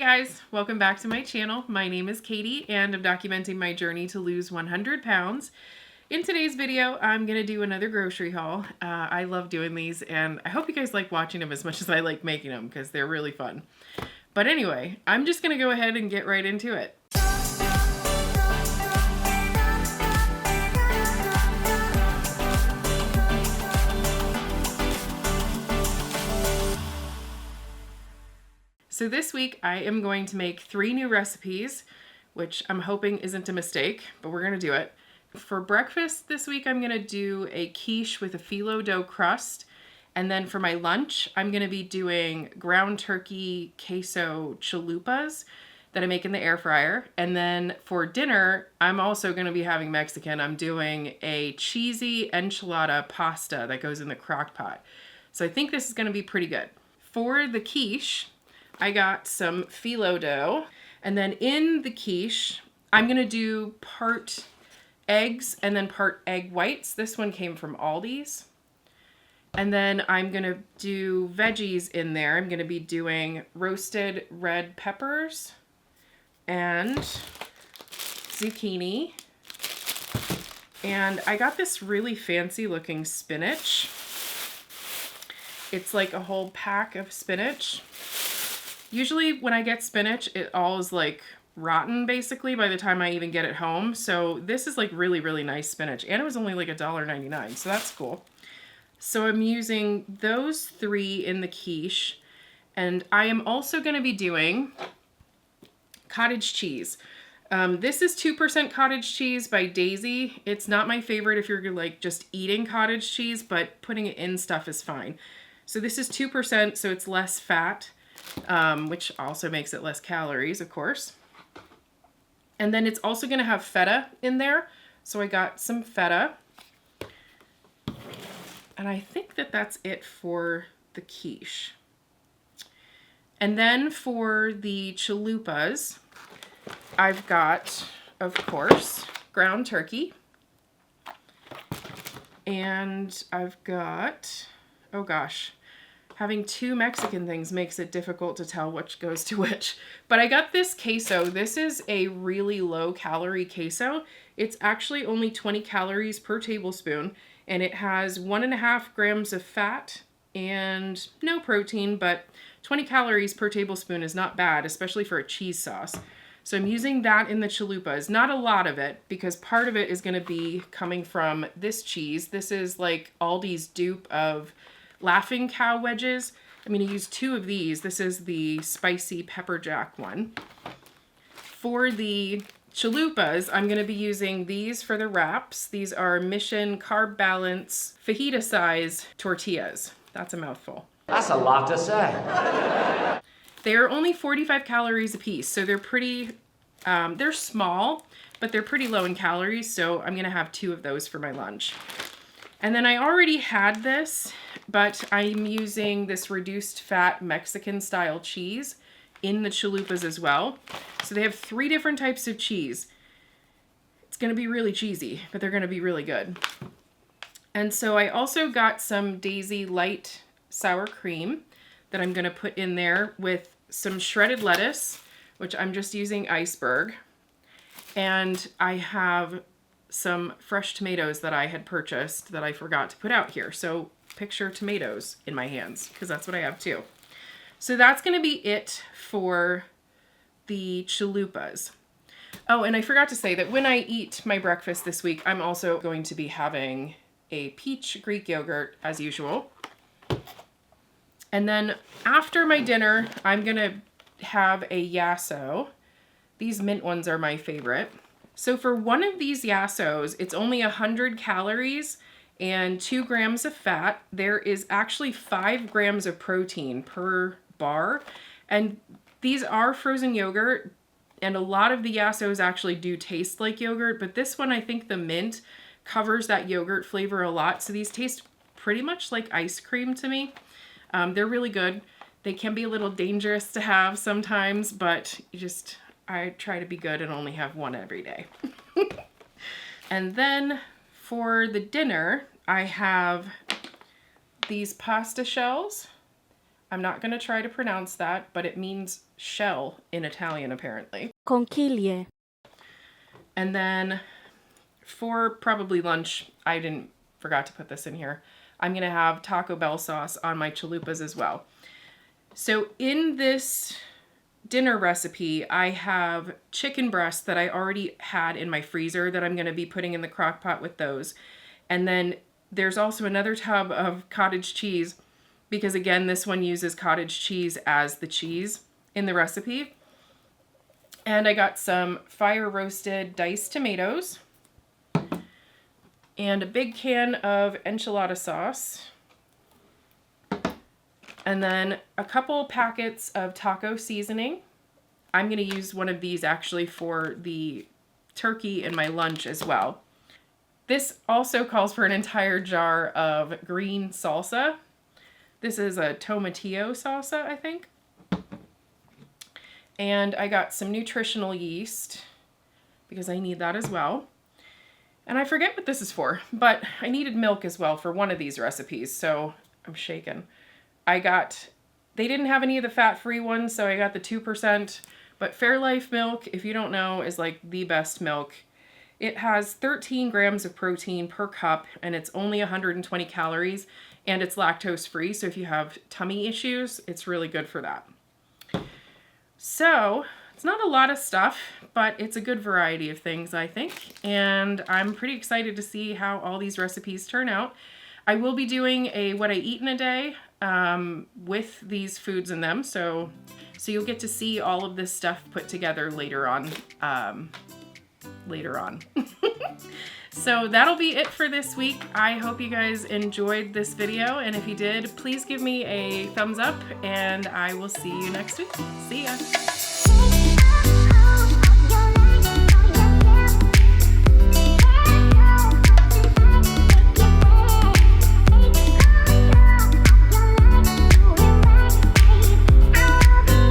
guys, welcome back to my channel. My name is Katie and I'm documenting my journey to lose 100 pounds. In today's video, I'm gonna do another grocery haul. I love doing these and I hope you guys like watching them as much as I like making them because they're really fun. But anyway, I'm just gonna go ahead and get right into it. So this week I am going to make 3 new recipes, which I'm hoping isn't a mistake, but we're gonna do it. For breakfast this week, I'm gonna do a quiche with a phyllo dough crust. And then for my lunch, I'm gonna be doing ground turkey queso chalupas that I make in the air fryer. And then for dinner, I'm also gonna be having Mexican. I'm doing a cheesy enchilada pasta that goes in the crock pot. So I think this is gonna be pretty good. For the quiche, I got some phyllo dough, and then in the quiche, I'm gonna do part eggs and then part egg whites. This one came from Aldi's. And then I'm gonna do veggies in there. I'm gonna be doing roasted red peppers and zucchini. And I got this really fancy looking spinach. It's like a whole pack of spinach. Usually when I get spinach, it all is like rotten basically by the time I even get it home. So this is like really, really nice spinach. And it was only like $1.99, so that's cool. So I'm using those 3 in the quiche. And I am also gonna be doing cottage cheese. This is 2% cottage cheese by Daisy. It's not my favorite if you're like just eating cottage cheese, but putting it in stuff is fine. So this is 2%, so it's less fat. Which also makes it less calories, of course. And then it's also going to have feta in there. So I got some feta. And I think that that's it for the quiche. And then for the chalupas, I've got, of course, ground turkey. And I've got, oh gosh, having 2 Mexican things makes it difficult to tell which goes to which. But I got this queso. This is a really low calorie queso. It's actually only 20 calories per tablespoon, and it has 1.5 grams of fat and no protein, but 20 calories per tablespoon is not bad, especially for a cheese sauce. So I'm using that in the chalupas. Not a lot of it, because part of it is gonna be coming from this cheese. This is like Aldi's dupe of Laughing Cow wedges. I'm going to use 2 of these. This is the spicy pepper jack one. For the chalupas, I'm going to be using these for the wraps. These are Mission Carb Balance fajita size tortillas. That's a mouthful. That's a lot to say. They're only 45 calories a piece, so they're pretty, they're small, but they're pretty low in calories, so I'm going to have 2 of those for my lunch. And then I already had this, but I'm using this reduced fat Mexican style cheese in the chalupas as well. So they have 3 different types of cheese. It's gonna be really cheesy, but they're gonna be really good. And so I also got some Daisy light sour cream that I'm gonna put in there with some shredded lettuce, which I'm just using iceberg. And I have some fresh tomatoes that I had purchased that I forgot to put out here. So picture tomatoes in my hands, because that's what I have too. So that's going to be it for the chalupas. Oh, and I forgot to say that when I eat my breakfast this week, I'm also going to be having a peach Greek yogurt as usual. And then after my dinner, I'm going to have a yasso. These mint ones are my favorite. So for one of these yassos, it's only 100 calories and 2 grams of fat. There is actually 5 grams of protein per bar. And these are frozen yogurt, and a lot of the yassos actually do taste like yogurt, but this one, I think the mint covers that yogurt flavor a lot. So these taste pretty much like ice cream to me. They're really good. They can be a little dangerous to have sometimes, but I try to be good and only have one every day. And then for the dinner, I have these pasta shells. I'm not going to try to pronounce that, but it means shell in Italian apparently. Conchiglie. And then for probably lunch, I forgot to put this in here. I'm going to have Taco Bell sauce on my chalupas as well. So in this dinner recipe, I have chicken breasts that I already had in my freezer that I'm going to be putting in the crock pot with those. And then there's also another tub of cottage cheese because again, this one uses cottage cheese as the cheese in the recipe. And I got some fire roasted diced tomatoes and a big can of enchilada sauce. And then a couple packets of taco seasoning. I'm going to use one of these actually for the turkey in my lunch as well. This also calls for an entire jar of green salsa. This is a tomatillo salsa, I think. And I got some nutritional yeast because I need that as well. And I forget what this is for, but I needed milk as well for one of these recipes, so I'm shaken. They didn't have any of the fat-free ones, so I got the 2%, but Fairlife milk, if you don't know, is like the best milk. It has 13 grams of protein per cup, and it's only 120 calories, and it's lactose-free, so if you have tummy issues, it's really good for that. So, it's not a lot of stuff, but it's a good variety of things, I think, and I'm pretty excited to see how all these recipes turn out. I will be doing a what I eat in a day with these foods in them, so you'll get to see all of this stuff put together later on. So that'll be it for this week. I hope you guys enjoyed this video, and if you did, please give me a thumbs up, and I will see you next week. See ya!